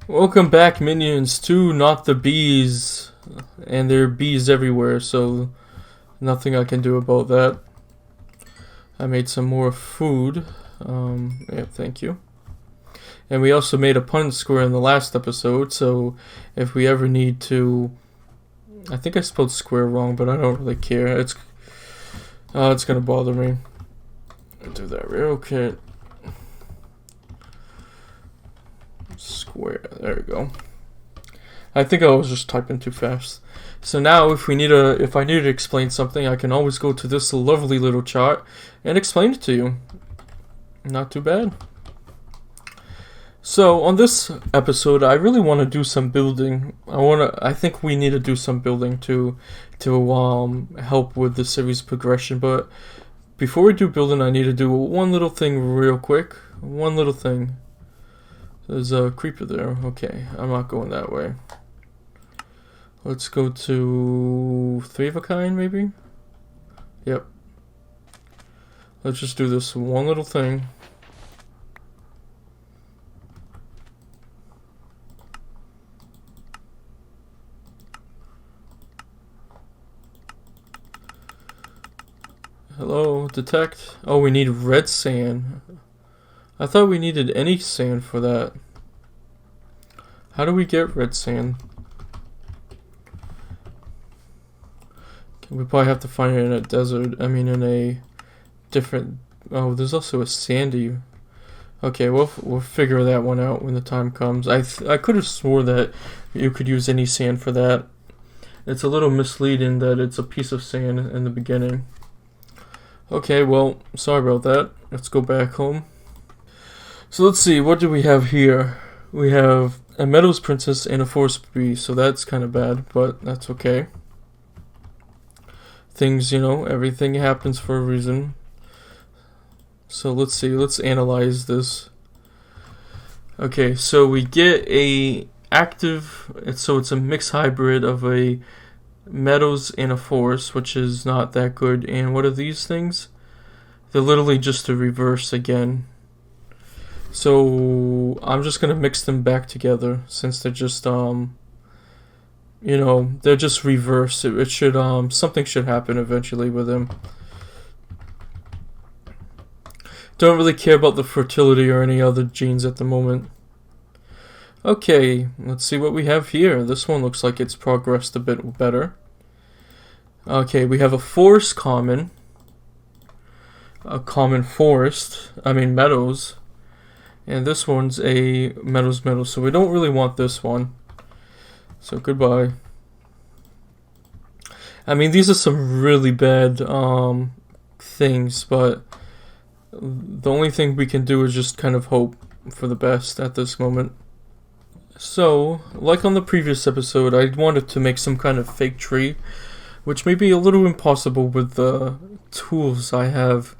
Welcome back, minions, to Not the Bees. And there are bees everywhere, so nothing I can do about that. I made some more food. Yeah, thank you. And we also made a Punnett square in the last episode, so if we ever need to... I think I spelled square wrong, but I don't really care. It's gonna bother me. I'll do that real quick. Square, there we go. I think I was just typing too fast. So now if I need to explain something, I can always go to this lovely little chart and explain it to you. Not too bad. So on this episode, I really want to do some building. I think we need to do some building to help with the series progression. But before we do building, I need to do one little thing real quick. One little thing. There's a creeper there. Okay, I'm not going that way. Let's go to 3 of a kind, maybe? Yep. Let's just do this one little thing. Hello, detect. Oh, we need red sand. I thought we needed any sand for that. How do we get red sand? We probably have to find it in a desert. I mean, in a different... Oh, there's also a sandy... Okay, we'll figure that one out when the time comes. I could have swore that you could use any sand for that. It's a little misleading that it's a piece of sand in the beginning. Okay, well, sorry about that. Let's go back home. So let's see, what do we have here? We have a Meadows Princess and a Forest Bee, so that's kind of bad, but that's okay. Things, everything happens for a reason. So let's see, let's analyze this. Okay, so we get a active, so it's a mixed hybrid of a meadows and a forest, which is not that good. And what are these things? They're literally just a reverse again. So I'm just gonna mix them back together since they're just they're just reverse. It should something should happen eventually with them. Don't really care about the fertility or any other genes at the moment. Okay, let's see what we have here. This one looks like it's progressed a bit better. Okay, we have a forest common. A common forest. I mean meadows. And this one's a meadows, so we don't really want this one. So goodbye. I mean, these are some really bad things, but the only thing we can do is just kind of hope for the best at this moment. So, like on the previous episode, I wanted to make some kind of fake tree, which may be a little impossible with the tools I have.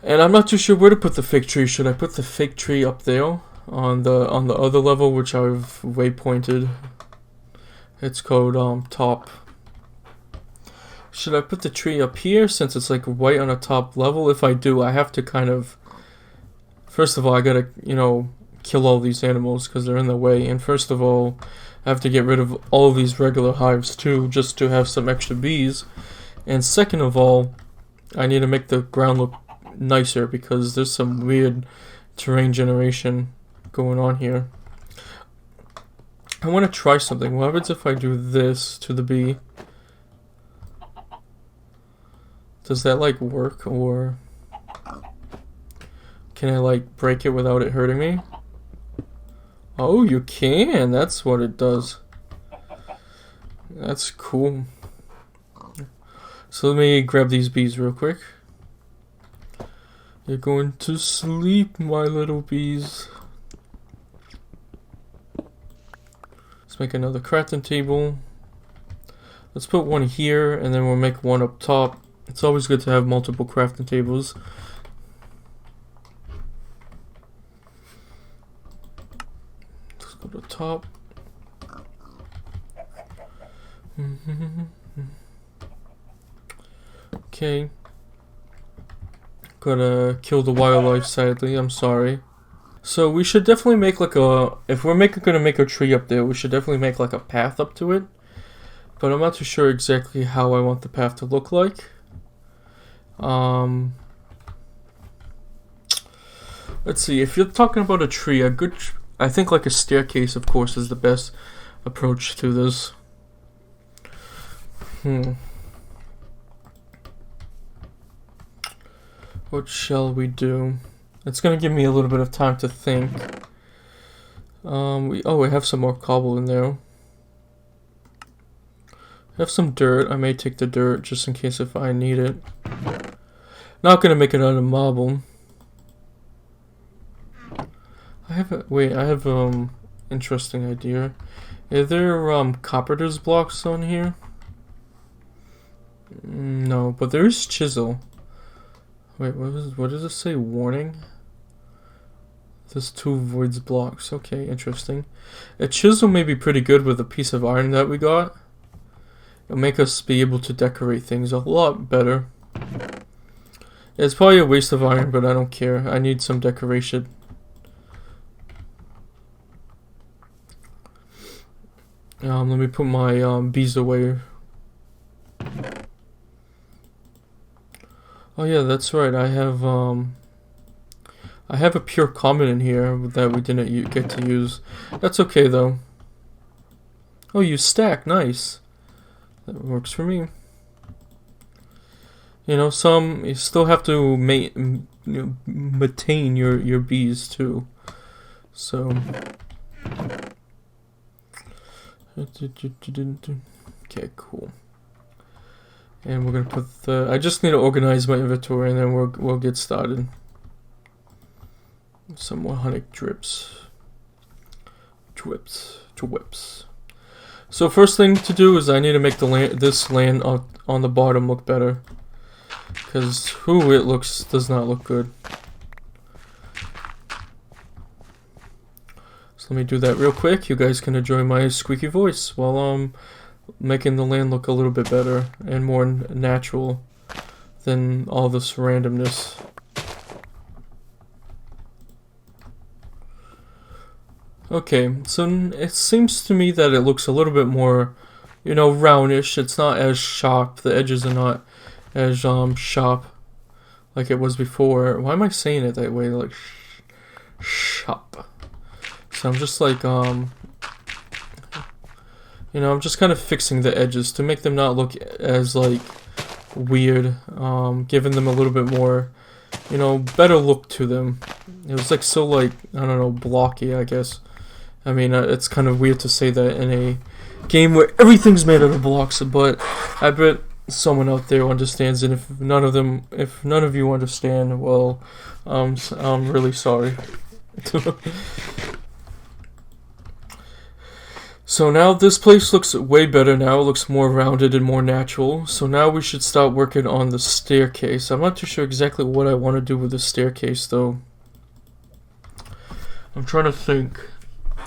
And I'm not too sure where to put the fake tree. Should I put the fake tree up there on the other level, which I've waypointed? It's called top. Should I put the tree up here since it's like right on the top level? If I do, I have to kind of... First of all, I gotta, kill all these animals because they're in the way. And first of all, I have to get rid of all of these regular hives too, just to have some extra bees. And second of all, I need to make the ground look nicer because there's some weird terrain generation going on here. I want to try something. What happens if I do this to the bee? Does that like work, or can I like break it without it hurting me? Oh, you can. That's what it does. That's cool. So let me grab these bees real quick. You're going to sleep, my little bees. Let's make another crafting table. Let's put one here, and then we'll make one up top. It's always good to have multiple crafting tables. Let's go to the top. Okay. Gotta kill the wildlife, sadly. I'm sorry. So we should definitely make like a, if we're gonna make a tree up there, we should definitely make like a path up to it. But I'm not too sure exactly how I want the path to look like. Let's see, if you're talking about a tree, I think like a staircase, of course, is the best approach to this. What shall we do? It's gonna give me a little bit of time to think. We have some more cobble in there. I have some dirt. I may take the dirt just in case if I need it. Not gonna make it out of marble. I have interesting idea. Are there carpenter's blocks on here? No, but there is chisel. Wait, what does it say? Warning? There's 2 voids blocks. Okay, interesting. A chisel may be pretty good with a piece of iron that we got. It'll make us be able to decorate things a lot better. It's probably a waste of iron, but I don't care. I need some decoration. Let me put my bees away. Oh yeah, that's right. I have a pure common in here that we didn't get to use. That's okay though. Oh, you stack, nice. That works for me. You know, you still have to maintain your bees too. So. Okay, cool. And we're gonna put I just need to organize my inventory, and then we'll get started. Some more honey drips. So first thing to do is I need to make this land on the bottom look better, because it does not look good. Let me do that real quick. You guys can enjoy my squeaky voice while I'm making the land look a little bit better and more natural than all this randomness. Okay, so it seems to me that it looks a little bit more, roundish. It's not as sharp. The edges are not as sharp like it was before. Why am I saying it that way? Like sharp. So I'm just like, I'm just kind of fixing the edges to make them not look as, like, weird, giving them a little bit more, better look to them. It was, like, so, like, I don't know, blocky, I guess. I mean, it's kind of weird to say that in a game where everything's made out of blocks, but I bet someone out there understands, and if none of you understand, well, I'm really sorry. So now this place looks way better now. It looks more rounded and more natural. So now we should start working on the staircase. I'm not too sure exactly what I want to do with the staircase though. I'm trying to think.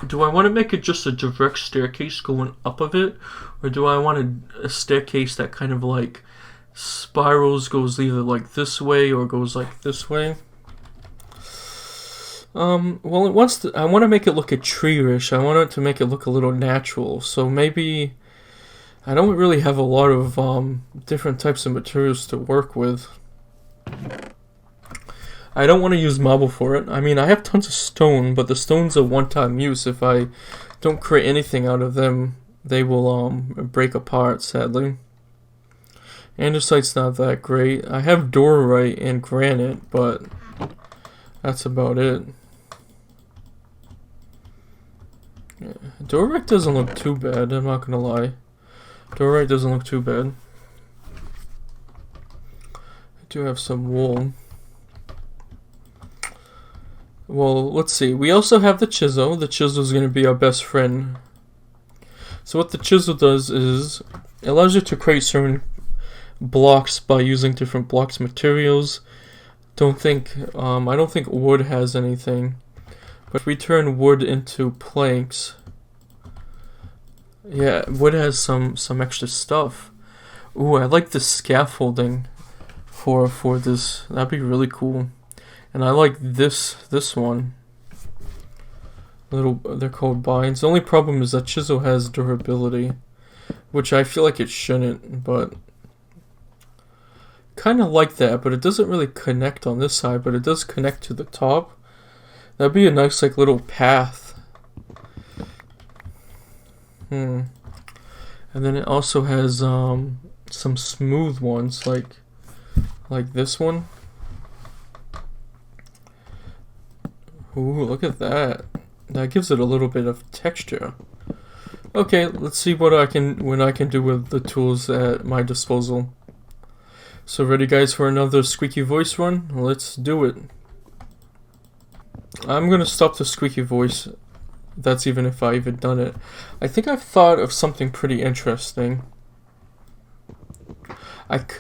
Do I want to make it just a direct staircase going up of it? Or do I want a staircase that kind of like spirals, goes either like this way or goes like this way? Well, I want to make it look a tree-ish. I want it to make it look a little natural. So maybe I don't really have a lot of different types of materials to work with. I don't want to use marble for it. I mean, I have tons of stone, but the stone's a one-time use. If I don't create anything out of them, they will break apart, sadly. Andesite's not that great. I have dorite and granite, but that's about it. Yeah. Dorite doesn't look too bad, I'm not gonna lie. Dorite doesn't look too bad. I do have some wool. Well, let's see. We also have the chisel. The chisel is going to be our best friend. So what the chisel does is it allows you to create certain blocks by using different blocks materials. I don't think wood has anything. But if we turn wood into planks, yeah, wood has some extra stuff. Ooh, I like the scaffolding for this. That'd be really cool. And I like this one. they're called binds. The only problem is that chisel has durability, which I feel like it shouldn't, but kind of like that, but it doesn't really connect on this side, but it does connect to the top. That'd be a nice like little path. And then it also has some smooth ones like this one. Ooh, look at that. That gives it a little bit of texture. Okay, let's see what I can do with the tools at my disposal. So ready guys for another squeaky voice run? Let's do it. I'm gonna stop the squeaky voice. That's even if I even done it. I think I've thought of something pretty interesting.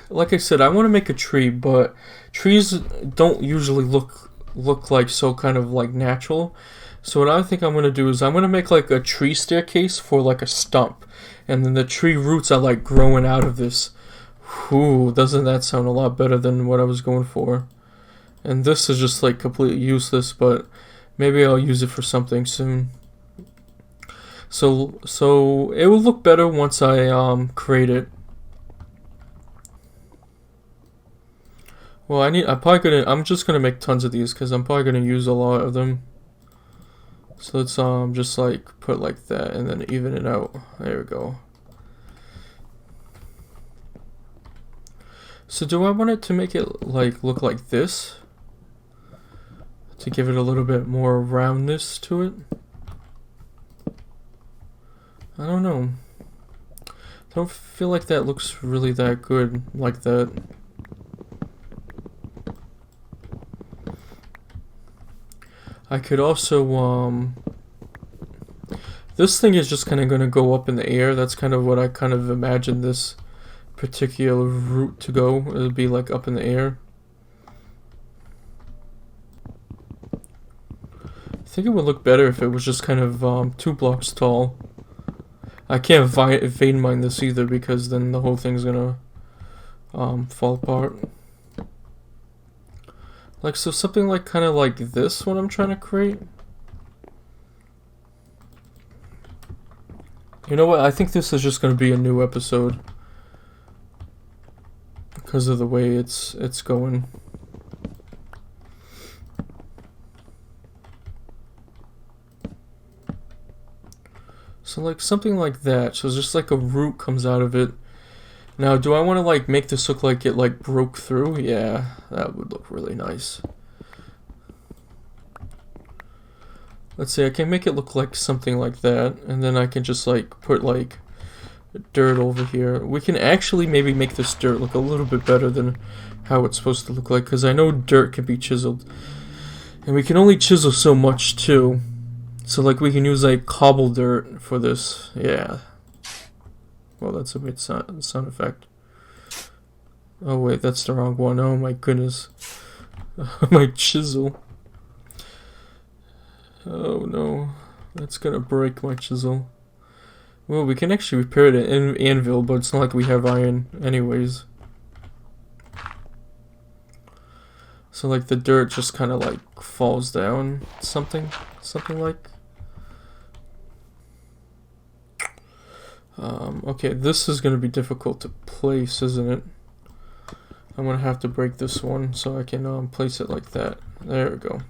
Like I said, I want to make a tree, but trees don't usually look like so kind of like natural. So what I think I'm gonna do is I'm gonna make like a tree staircase for like a stump, and then the tree roots are like growing out of this. Ooh, doesn't that sound a lot better than what I was going for? And this is just like completely useless, but maybe I'll use it for something soon. So it will look better once I create it. Well, I'm just gonna make tons of these because I'm probably gonna use a lot of them. So let's just like put like that and then even it out. There we go. So do I want it to make it like look like this? To give it a little bit more roundness to it? I don't know. I don't feel like that looks really that good like that. I could also, this thing is just kind of going to go up in the air. That's kind of what I kind of imagined this particular route to go. It would be like up in the air. I think it would look better if it was just kind of 2 blocks tall. I can't vein mine this either because then the whole thing's gonna fall apart. Like, so something like kind of like this, what I'm trying to create. You know what? I think this is just gonna be a new episode because of the way it's going. So like something like that. So it's just like a root comes out of it. Now, do I want to like make this look like it like broke through? Yeah, that would look really nice. Let's see, I can make it look like something like that, and then I can just like put like dirt over here. We can actually maybe make this dirt look a little bit better than how it's supposed to look like, because I know dirt can be chiseled, and we can only chisel so much too. So like we can use like cobble dirt for this. Yeah. Well, that's a weird sound effect. Oh wait, that's the wrong one. Oh my goodness. My chisel. Oh no. That's gonna break my chisel. Well, we can actually repair it in anvil, but it's not like we have iron anyways. So like the dirt just kind of like falls down. Something like. Okay, this is going to be difficult to place, isn't it? I'm going to have to break this one so I can place it like that. There we go.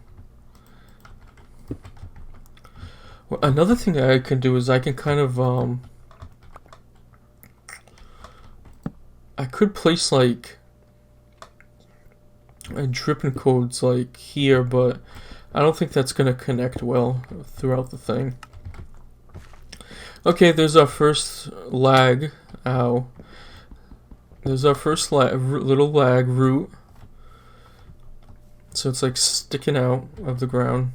Well, another thing I can do is I can kind of, I could place like a dripping codes like here, but I don't think that's going to connect well throughout the thing. Okay, there's our first lag. Ow. There's our first little lag root. So it's like sticking out of the ground.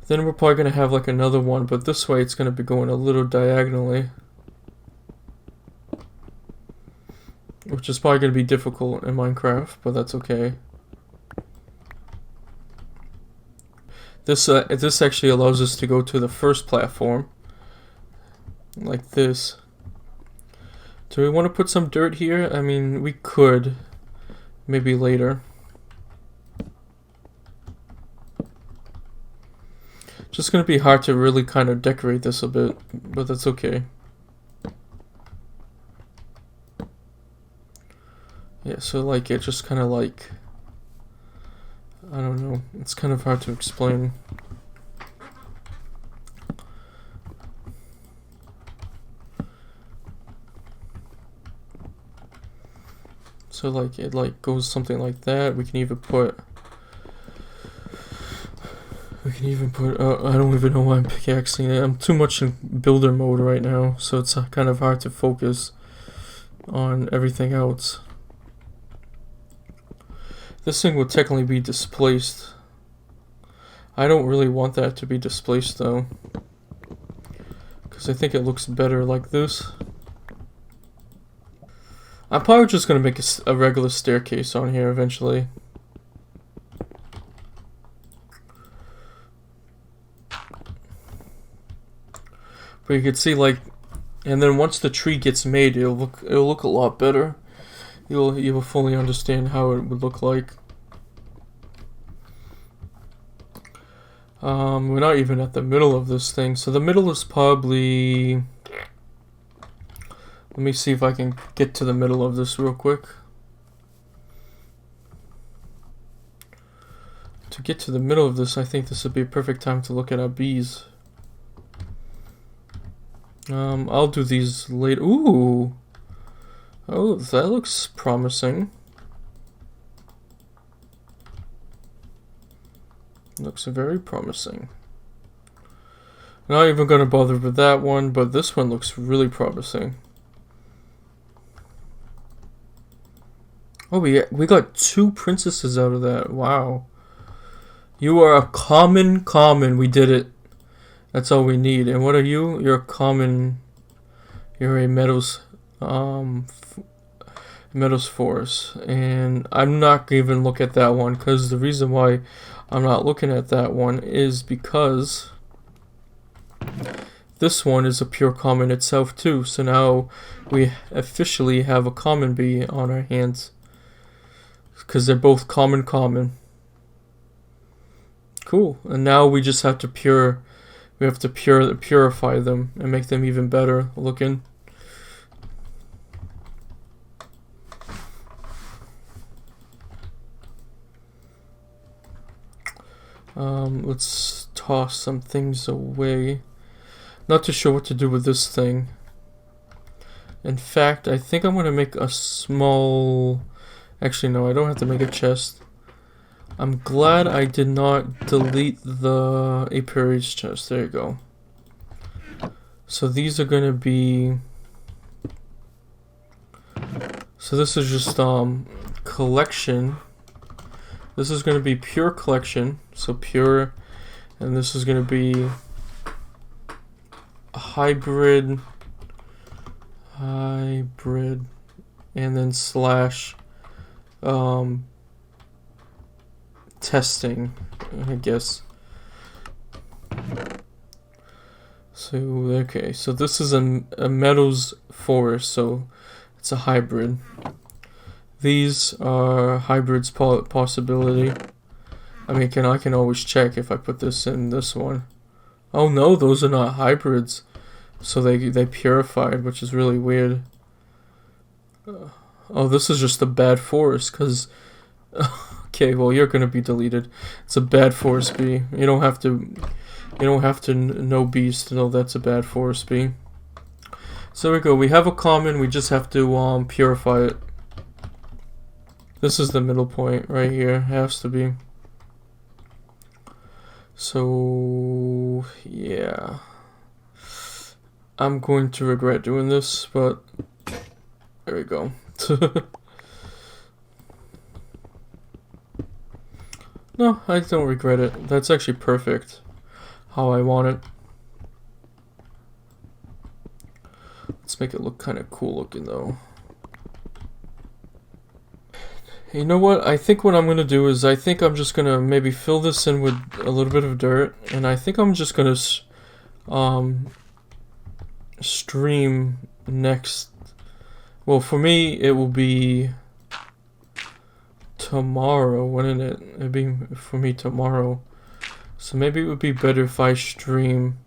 Then we're probably going to have like another one, but this way it's going to be going a little diagonally. Which is probably going to be difficult in Minecraft, but that's okay. This actually allows us to go to the first platform, like this. Do we want to put some dirt here? I mean, we could, maybe later. Just gonna be hard to really kind of decorate this a bit, but that's okay. Yeah, so like it just kind of like, I don't know, it's kind of hard to explain. So like it like goes something like that. We can even put I don't even know why I'm pickaxing it. I'm too much in builder mode right now, so it's kind of hard to focus on everything else. This thing would technically be displaced. I don't really want that to be displaced though, because I think it looks better like this. I'm probably just going to make a regular staircase on here eventually. But you can see like, and then once the tree gets made, it'll look a lot better. You'll fully understand how it would look like. We're not even at the middle of this thing, so the middle is probably. Let me see if I can get to the middle of this real quick. To get to the middle of this, I think this would be a perfect time to look at our bees. I'll do these later. Ooh! Oh, that looks promising. Looks very promising. Not even gonna bother with that one, but this one looks really promising. Oh, we got 2 princesses out of that. Wow. You are a common. We did it. That's all we need. And what are you? You're a common. You're a meadows forest. And I'm not gonna even look at that one, because the reason why I'm not looking at that one is because this one is a pure common itself too. So now we officially have a common bee on our hands, because they're both common. Cool. And now we just have to purify them and make them even better looking. Let's toss some things away. Not too sure what to do with this thing. In fact, I think I'm gonna make a small. Actually, no, I don't have to make a chest. I'm glad I did not delete the apiary's chest. There you go. So these are gonna be. So this is just collection. This is gonna be pure collection. So pure, and this is gonna be a hybrid, and then slash. Testing, I guess. So okay, so this is a meadows forest, so it's a hybrid. These are hybrids possibility. I mean, I can always check if I put this in this one. Oh no, those are not hybrids. So they purified, which is really weird. Oh, this is just a bad forest, because. Okay, well, you're gonna be deleted. It's a bad forest bee. You don't have to know bees to know that's a bad forest bee. So there we go. We have a common. We just have to purify it. This is the middle point right here. Has to be. So yeah, I'm going to regret doing this, but there we go. No, I don't regret it. That's actually perfect. How I want it. Let's make it look kind of cool looking though. You know what? I think what I'm going to do is I think I'm just going to maybe fill this in with a little bit of dirt. And I think I'm just going to stream next. Well, for me, it will be tomorrow, wouldn't it? It'd be for me tomorrow. So maybe it would be better if I stream.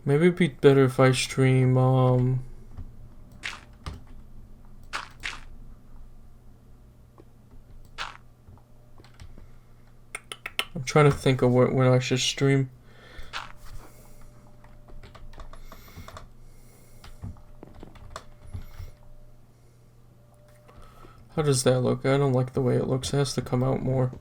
Maybe it'd be better if I stream, I'm trying to think of when I should stream. How does that look? I don't like the way it looks. It has to come out more.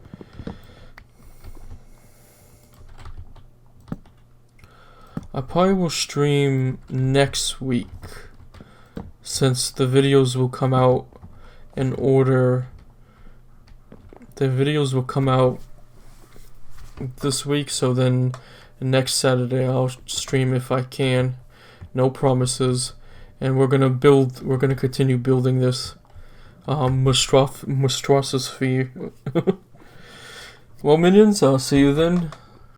I probably will stream next week, since the videos will come out in order. The videos will come out this week, so then next Saturday I'll stream if I can. No promises. And we're gonna continue building this monstrosity. Well, minions, I'll see you then.